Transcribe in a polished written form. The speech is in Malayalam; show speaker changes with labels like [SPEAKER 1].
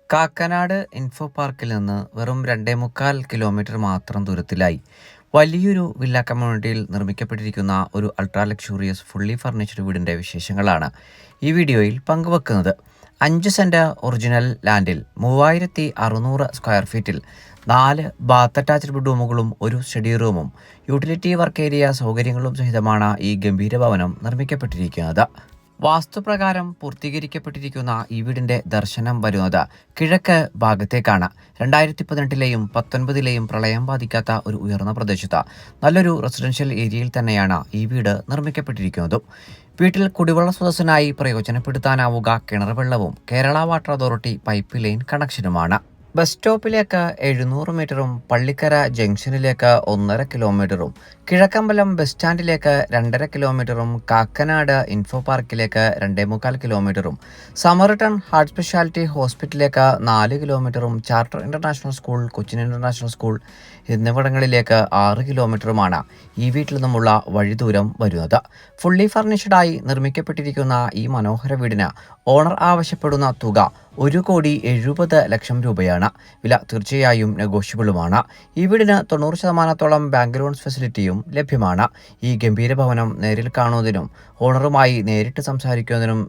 [SPEAKER 1] കാക്കനാട് ഇൻഫോ പാർക്കിൽ നിന്ന് വെറും 2.25 കിലോമീറ്റർ മാത്രം ദൂരത്തിലായി വലിയൊരു വില്ല കമ്മ്യൂണിറ്റിയിൽ നിർമ്മിക്കപ്പെട്ടിരിക്കുന്ന ഒരു അൾട്രാ ലക്ഷൂറിയസ് ഫുള്ളി ഫർണിഷ്ഡ് വീടിൻ്റെ വിശേഷങ്ങളാണ് ഈ വീഡിയോയിൽ പങ്കുവെക്കുന്നത്. 5 സെൻറ്റ് ഒറിജിനൽ ലാൻഡിൽ 3600 സ്ക്വയർ ഫീറ്റിൽ 4 ബാത്ത് അറ്റാച്ച്ഡ് ബെഡ്റൂമുകളും ഒരു സ്റ്റഡി റൂമും യൂട്ടിലിറ്റി വർക്ക് ഏരിയ സൗകര്യങ്ങളും സഹിതമാണ് ഈ ഗംഭീര ഭവനം നിർമ്മിക്കപ്പെട്ടിരിക്കുന്നത്. വാസ്തുപ്രകാരം പൂർത്തീകരിക്കപ്പെട്ടിരിക്കുന്ന ഈ വീടിന്റെ ദർശനം വരുന്നത് കിഴക്ക് ഭാഗത്തേക്കാണ്. 2018-ലെയും 2019-ലെയും പ്രളയം ബാധിക്കാത്ത ഒരു ഉയർന്ന പ്രദേശത്ത് നല്ലൊരു റെസിഡൻഷ്യൽ ഏരിയയിൽ തന്നെയാണ് ഈ വീട് നിർമ്മിക്കപ്പെട്ടിരിക്കുന്നത്. വീട്ടിൽ കുടിവെള്ള സ്രോതസ്സിനായി പ്രയോജനപ്പെടുത്താനാവുക കിണർ വെള്ളവും Kerala water authority pipeline കണക്ഷനുമാണ്. ബസ് സ്റ്റോപ്പിലേക്ക് 700 മീറ്ററും പള്ളിക്കര ജംഗ്ഷനിലേക്ക് 1.5 കിലോമീറ്ററും കിഴക്കമ്പലം ബസ് സ്റ്റാൻഡിലേക്ക് 2.5 കിലോമീറ്ററും കാക്കനാട് ഇൻഫോ പാർക്കിലേക്ക് 2.25 കിലോമീറ്ററും സമർട്ടൺ ഹാർട്ട് സ്പെഷ്യാലിറ്റി ഹോസ്പിറ്റലിലേക്ക് 4 കിലോമീറ്ററും charter international school, Cochin international school എന്നിവിടങ്ങളിലേക്ക് 6 കിലോമീറ്ററുമാണ് ഈ വീട്ടിൽ നിന്നുമുള്ള വഴിദൂരം വരുന്നത്. ഫുള്ളി ഫർണിഷ്ഡായി നിർമ്മിക്കപ്പെട്ടിരിക്കുന്ന ഈ മനോഹര വീടിന് ഓണർ ആവശ്യപ്പെടുന്ന തുക 1,70,00,000 രൂപയാണ്. വില തീർച്ചയായും നെഗോഷ്യബിളുമാണ്. ഈ വീടിന് 90% ബാങ്ക് ലോൺസ് ഫെസിലിറ്റിയും ലഭ്യമാണ്. ഈ ഗംഭീര ഭവനം നേരിൽ കാണുന്നതിനും ഓണറുമായി നേരിട്ട് സംസാരിക്കുന്നതിനും